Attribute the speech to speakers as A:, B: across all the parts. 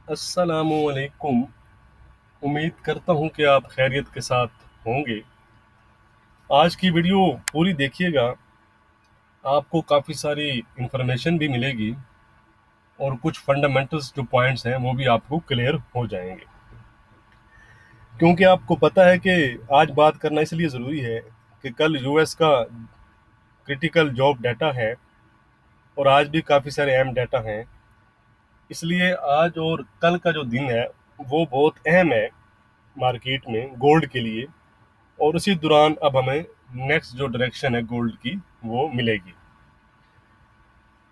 A: अस्सलामुअलैकुम। उम्मीद करता हूँ कि आप खैरियत के साथ होंगे। आज की वीडियो पूरी देखिएगा, आपको काफ़ी सारी इन्फॉर्मेशन भी मिलेगी और कुछ फंडामेंटल्स जो पॉइंट्स हैं वो भी आपको क्लियर हो जाएंगे। क्योंकि आपको पता है कि आज बात करना इसलिए ज़रूरी है कि कल यूएस का क्रिटिकल जॉब डाटा है और आज भी काफ़ी सारे अहम डाटा हैं। इसलिए आज और कल का जो दिन है वो बहुत अहम है मार्केट में गोल्ड के लिए। और उसी दौरान अब हमें नेक्स्ट जो डायरेक्शन है गोल्ड की वो मिलेगी।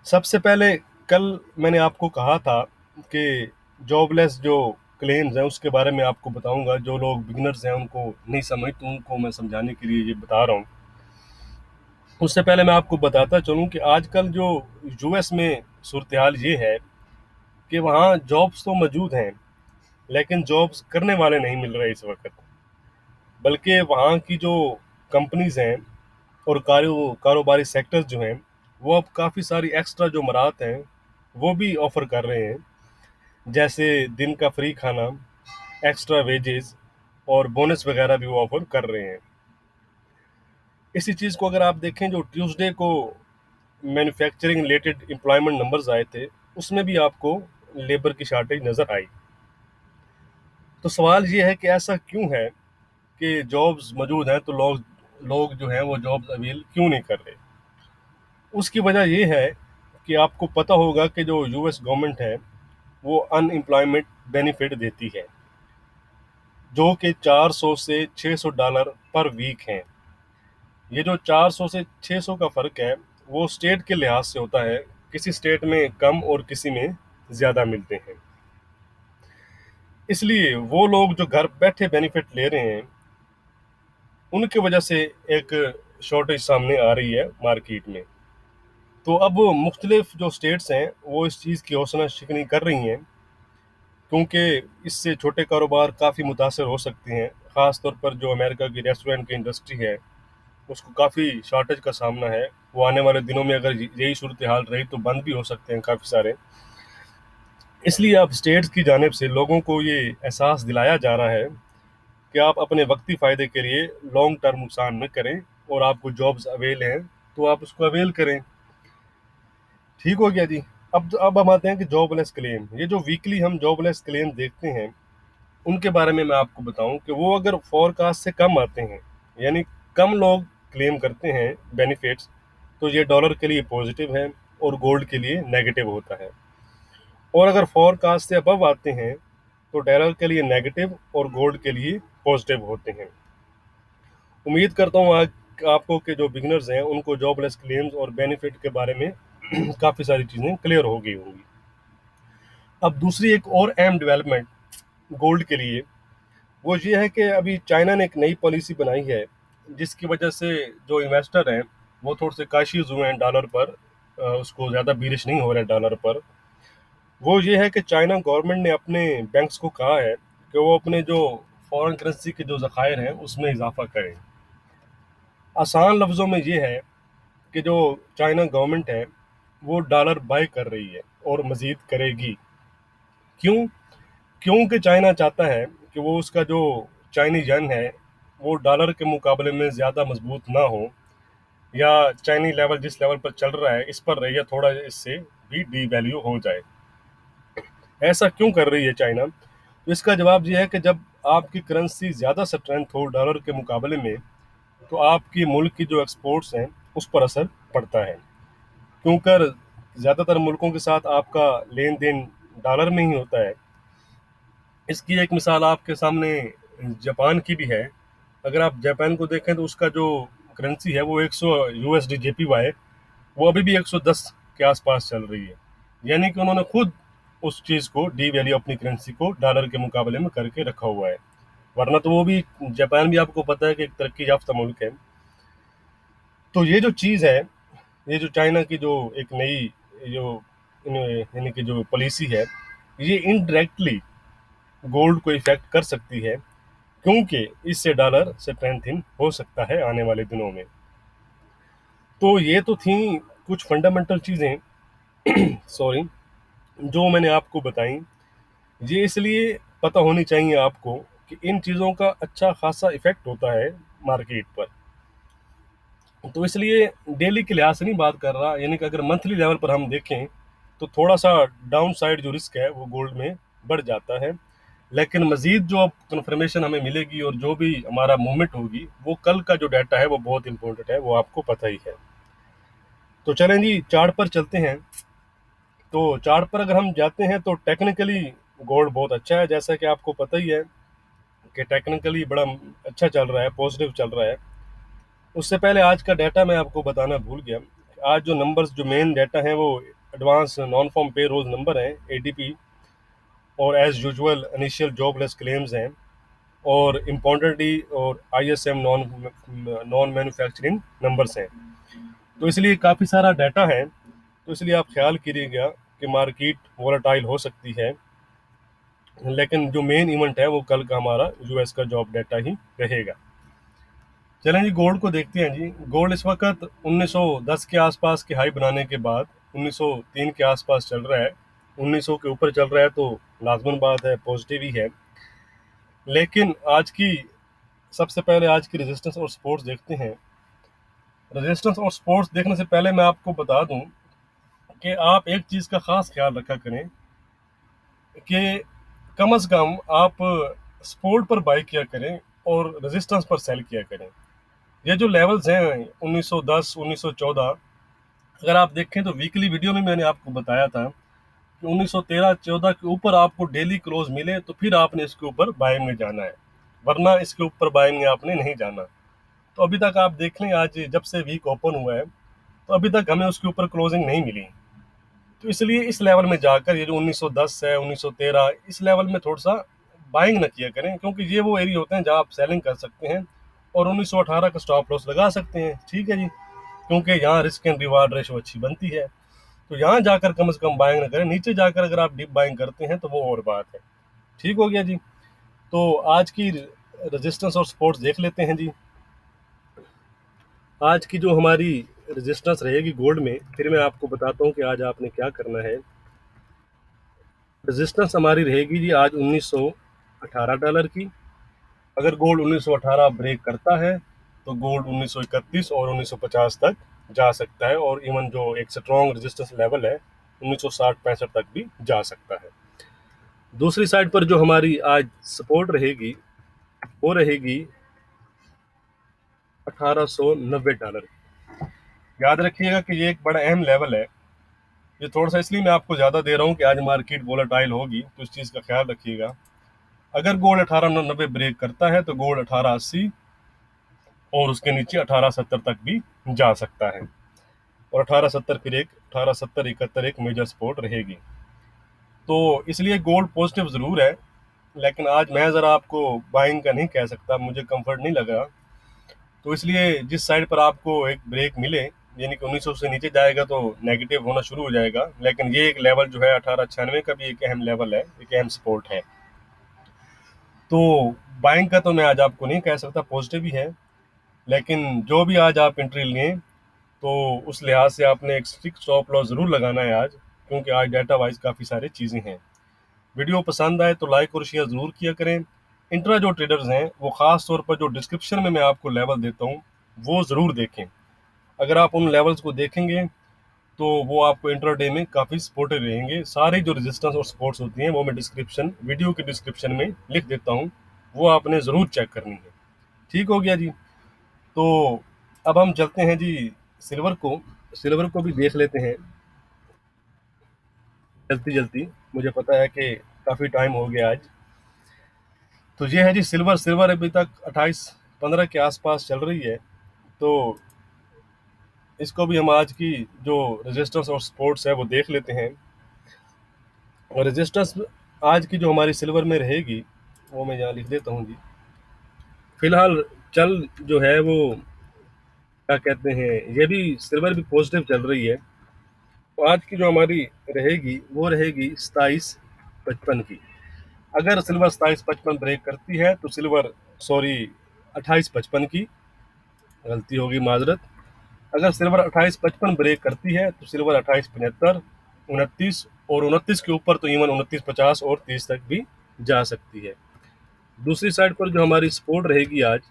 A: सबसे पहले कल मैंने आपको कहा था कि जॉबलेस जो क्लेम्स हैं उसके बारे में आपको बताऊंगा। जो लोग बिगिनर्स हैं उनको नहीं समझ तो उनको मैं समझाने के लिए ये बता रहा हूँ। उससे पहले मैं आपको बताता चलूँ कि आजकल जो यूएस में सूरत हाल ये है कि वहाँ जॉब्स तो मौजूद हैं लेकिन जॉब्स करने वाले नहीं मिल रहे इस वक्त। बल्कि वहाँ की जो कंपनीज हैं और कारोबारी सेक्टर्स जो हैं वो अब काफ़ी सारी एक्स्ट्रा जो मराहत हैं वो भी ऑफर कर रहे हैं। जैसे दिन का फ्री खाना, एक्स्ट्रा वेजेस और बोनस वगैरह भी वो ऑफर कर रहे हैं। इसी चीज़ को अगर आप देखें, जो ट्यूसडे को मैन्युफैक्चरिंग रिलेटेड एम्प्लॉयमेंट नंबर्स आए थे उसमें भी आपको लेबर की शार्टेज नज़र आई। तो सवाल ये है कि ऐसा क्यों है कि जॉब्स मौजूद हैं तो लोग लोग जो हैं वो जॉब्स अवेल क्यों नहीं कर रहे। उसकी वजह ये है कि आपको पता होगा कि जो यूएस गवर्नमेंट है वो अनएम्प्लॉयमेंट बेनिफिट देती है जो कि 400 से $600 पर वीक हैं। ये जो 400 से 600 का फ़र्क है वो स्टेट के लिहाज से होता है। किसी स्टेट में कम और किसी में ज़्यादा मिलते हैं। इसलिए वो लोग जो घर बैठे बेनिफिट ले रहे हैं उनकी वजह से एक शॉर्टेज सामने आ रही है मार्केट में। तो अब मुख्तलिफ जो स्टेट्स हैं वो इस चीज़ की हौसला शिकनी कर रही हैं क्योंकि इससे छोटे कारोबार काफ़ी मुतासर हो सकते हैं। ख़ास तौर पर जो अमेरिका की रेस्टोरेंट की इंडस्ट्री है उसको काफ़ी शॉर्टेज का सामना है। वो आने वाले दिनों में अगर यही सूरत हाल रही तो बंद भी हो सकते हैं काफ़ी सारे। इसलिए अब स्टेट्स की जानिब से लोगों को ये एहसास दिलाया जा रहा है कि आप अपने वक्ती फ़ायदे के लिए लॉन्ग टर्म नुकसान न करें और आपको जॉब्स अवेल हैं तो आप उसको अवेल करें। ठीक हो गया जी। अब हम आते हैं कि जॉबलेस क्लेम। ये जो वीकली हम जॉबलेस क्लेम देखते हैं उनके बारे में मैं आपको बताऊं कि वो अगर फोरकास्ट से कम आते हैं, यानी कम लोग क्लेम करते हैं बेनिफिट्स, तो ये डॉलर के लिए पॉजिटिव है और गोल्ड के लिए नेगेटिव होता है। और अगर फोरकास्ट से अबव आते हैं तो डॉलर के लिए नेगेटिव और गोल्ड के लिए पॉजिटिव होते हैं। उम्मीद करता हूँ आज आपको के जो बिगनर्स हैं उनको जॉबलेस क्लेम्स और बेनिफिट के बारे में काफ़ी सारी चीज़ें क्लियर हो गई होंगी। अब दूसरी एक और अहम डेवलपमेंट गोल्ड के लिए वो ये है कि अभी चाइना ने एक नई पॉलिसी बनाई है जिसकी वजह से जो इन्वेस्टर हैं वो थोड़े से काशिश हुए हैं डॉलर पर। उसको ज़्यादा बीरिश नहीं हो रहा है डॉलर पर। वो ये है कि चाइना गवर्नमेंट ने अपने बैंक्स को कहा है कि वो अपने जो फॉरेन करेंसी के जो ज़खायर हैं उसमें इजाफा करें। आसान लफ्ज़ों में ये है कि जो चाइना गवर्नमेंट है वो डॉलर बाय कर रही है और मज़ीद करेगी। क्यों? क्योंकि चाइना चाहता है कि वो उसका जो चाइनीज यन है वो डॉलर के मुकाबले में ज़्यादा मजबूत ना हो, या चाइनी लेवल जिस लेवल पर चल रहा है इस पर रहे या थोड़ा इससे भी डी वैल्यू हो जाए। ऐसा क्यों कर रही है चाइना? तो इसका जवाब ये है कि जब आपकी करेंसी ज़्यादा स्ट्रेंथ हो डॉलर के मुकाबले में तो आपकी मुल्क की जो एक्सपोर्ट्स हैं उस पर असर पड़ता है। क्योंकि ज़्यादातर मुल्कों के साथ आपका लेन देन डॉलर में ही होता है। इसकी एक मिसाल आपके सामने जापान की भी है। अगर आप जापान को देखें तो उसका जो करेंसी है वो 100 यूएसडी जेपीवाई वो अभी भी 110 के आसपास चल रही है। यानी कि उन्होंने खुद उस चीज़ को डी वैल्यू अपनी करेंसी को डॉलर के मुकाबले में करके रखा हुआ है। वरना तो वो भी, जापान भी आपको पता है कि एक तरक्की याफ्ता मुल्क है। तो ये जो चीज़ है, ये जो चाइना की जो एक नई जो यानी कि जो पॉलिसी है ये इनडायरेक्टली गोल्ड को इफेक्ट कर सकती है क्योंकि इससे डॉलर स्ट्रेंथिन हो सकता है आने वाले दिनों में। तो ये तो थी कुछ फंडामेंटल चीज़ें, सॉरी, जो मैंने आपको बताई। ये इसलिए पता होनी चाहिए आपको कि इन चीज़ों का अच्छा खासा इफ़ेक्ट होता है मार्केट पर। तो इसलिए डेली के लिहाज से नहीं बात कर रहा, यानी कि अगर मंथली लेवल पर हम देखें तो थोड़ा सा डाउन साइड जो रिस्क है वो गोल्ड में बढ़ जाता है। लेकिन मजीद जो अब कन्फर्मेशन हमें मिलेगी और जो भी हमारा मूवमेंट होगी, वो कल का जो डाटा है वो बहुत इंपॉर्टेंट है, वो आपको पता ही है। तो चलें जी, चार्ट पर चलते हैं। तो चार्ट पर अगर हम जाते हैं तो टेक्निकली गोल्ड बहुत अच्छा है, जैसा कि आपको पता ही है कि टेक्निकली बड़ा अच्छा चल रहा है, पॉजिटिव चल रहा है। उससे पहले आज का डाटा मैं आपको बताना भूल गया। आज जो नंबर्स, जो मेन डाटा हैं, वो advance non farm payrolls number हैं, एडीपी, और as usual initial jobless claims हैं, और इम्पॉर्टेंटली और ISM non non manufacturing numbers हैं। तो इसलिए काफ़ी सारा डाटा है, तो इसलिए आप ख्याल करिएगा कि मार्केट वोलेटाइल हो सकती है। लेकिन जो मेन इवेंट है वो कल का हमारा यूएस का जॉब डाटा ही रहेगा। चलें जी, गोल्ड को देखते हैं जी। गोल्ड इस वक्त 1910 के आसपास की हाई बनाने के बाद 1903 के आसपास चल रहा है। 1900 के ऊपर चल रहा है तो लाजमन बात है, पॉजिटिव ही है। लेकिन आज की, सबसे पहले आज की रेजिस्टेंस और सपोर्ट्स देखते हैं। रेजिस्टेंस और सपोर्ट्स देखने से पहले मैं आपको बता दूं कि आप एक चीज़ का खास ख्याल रखा करें कि कम से कम आप सपोर्ट पर बाई किया करें और रेजिस्टेंस पर सेल किया करें। ये जो लेवल्स हैं 1910, 1914, अगर आप देखें तो वीकली वीडियो में मैंने आपको बताया था कि 1913-14 के ऊपर आपको डेली क्लोज मिले तो फिर आपने इसके ऊपर बाइंग में जाना है, वरना इसके ऊपर बाइंग में आपने नहीं जाना। तो अभी तक आप देख लें, आज जब से वीक ओपन हुआ है तो अभी तक हमें उसके ऊपर क्लोजिंग नहीं मिली। तो इसलिए इस लेवल में जाकर, ये जो 1910 है, 1913, इस लेवल में थोड़ा सा बाइंग ना किया करें, क्योंकि ये वो एरिया होते हैं जहां आप सेलिंग कर सकते हैं और 1918 का स्टॉप लॉस लगा सकते हैं। ठीक है जी, क्योंकि यहाँ रिस्क एंड रिवार्ड रेशो अच्छी बनती है। तो यहाँ जाकर कम से कम बाइंग ना करें। नीचे जाकर अगर आप डीप बाइंग करते हैं तो वो और बात है। ठीक हो गया जी। तो आज की रेजिस्टेंस और सपोर्ट्स देख लेते हैं जी। आज की जो हमारी रेजिस्टेंस रहेगी गोल्ड में, फिर मैं आपको बताता हूँ कि आज आपने क्या करना है। रेजिस्टेंस हमारी रहेगी जी आज $1918 की। अगर गोल्ड 1918 ब्रेक करता है तो गोल्ड 1931 और 1950 तक जा सकता है, और इवन जो एक स्ट्रॉन्ग रेजिस्टेंस लेवल है 1960-65 तक भी जा सकता है। दूसरी साइड पर जो हमारी आज सपोर्ट रहेगी वो रहेगी $1890। याद रखिएगा कि ये एक बड़ा अहम लेवल है। ये थोड़ा सा इसलिए मैं आपको ज़्यादा दे रहा हूँ कि आज मार्केट वोलेटाइल होगी, तो इस चीज़ का ख्याल रखिएगा। अगर गोल्ड 1890 ब्रेक करता है तो गोल्ड 1880 और उसके नीचे 1870 तक भी जा सकता है, और 1870 फिर एक 1870-71 एक मेजर सपोर्ट रहेगी। तो इसलिए गोल्ड पॉजिटिव ज़रूर है, लेकिन आज मैं ज़रा आपको बाइंग का नहीं कह सकता, मुझे कंफर्ट नहीं लग रहा। तो इसलिए जिस साइड पर आपको एक ब्रेक मिले, यानी कि 1900 से नीचे जाएगा तो नेगेटिव होना शुरू हो जाएगा। लेकिन ये एक लेवल जो है 1896 का भी एक अहम लेवल है, एक अहम सपोर्ट है। तो बाइंग का तो मैं आज आपको नहीं कह सकता, पॉजिटिव ही है। लेकिन जो भी आज आप एंट्री लें तो उस लिहाज से आपने एक स्ट्रिक्ट स्टॉप लॉस ज़रूर लगाना है आज, क्योंकि आज डाटा वाइज काफ़ी सारी चीज़ें हैं। वीडियो पसंद आए तो लाइक और शेयर ज़रूर किया करें। इंट्रा जो ट्रेडर्स हैं वो ख़ास तौर पर जो डिस्क्रिप्शन में मैं आपको लेवल देता हूँ वो ज़रूर देखें। अगर आप उन लेवल्स को देखेंगे तो वो आपको इंट्राडे में काफ़ी सपोर्टिव रहेंगे। सारी जो रेजिस्टेंस और सपोर्ट्स होती हैं वो मैं डिस्क्रिप्शन, वीडियो के डिस्क्रिप्शन में लिख देता हूँ, वो आपने ज़रूर चेक करनी है। ठीक हो गया जी। तो अब हम चलते हैं जी सिल्वर को, सिल्वर को भी देख लेते हैं जल्दी जल्दी। मुझे पता है कि काफ़ी टाइम हो गया आज। तो ये है जी सिल्वर। सिल्वर अभी तक 28-15 के आसपास चल रही है। तो इसको भी हम आज की जो रेजिस्टेंस और सपोर्ट्स है वो देख लेते हैं। और रेजिस्टेंस आज की जो हमारी सिल्वर में रहेगी वो मैं यहाँ लिख देता हूँ जी। फिलहाल चल जो है वो क्या कहते हैं, ये भी सिल्वर भी पॉजिटिव चल रही है। तो आज की जो हमारी रहेगी वो रहेगी 27-55 की। अगर सिल्वर 27-55 ब्रेक करती है तो सिल्वर, सॉरी, 28-55 की, गलती होगी, माजरत। अगर सिल्वर 28-55 ब्रेक करती है तो सिल्वर 28-75, 29, और 29 के ऊपर तो इवन 29, 50 और 30 तक भी जा सकती है। दूसरी साइड पर जो हमारी सपोर्ट रहेगी आज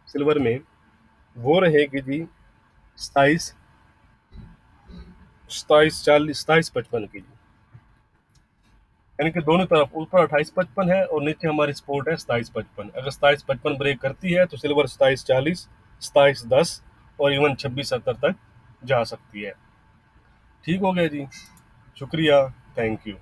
A: सिल्वर में, वो रहेगी जी 27, 40, 27, 55 की जी। यानी कि दोनों तरफ ऊपर 28, 55 है और नीचे हमारी सपोर्ट है 27, 55। अगर 27, 55 ब्रेक करती है तो सिल्वर 27, 40, 27, 10 और इवन 26, 70 तक जा सकती है। ठीक हो गया जी, शुक्रिया, थैंक यू।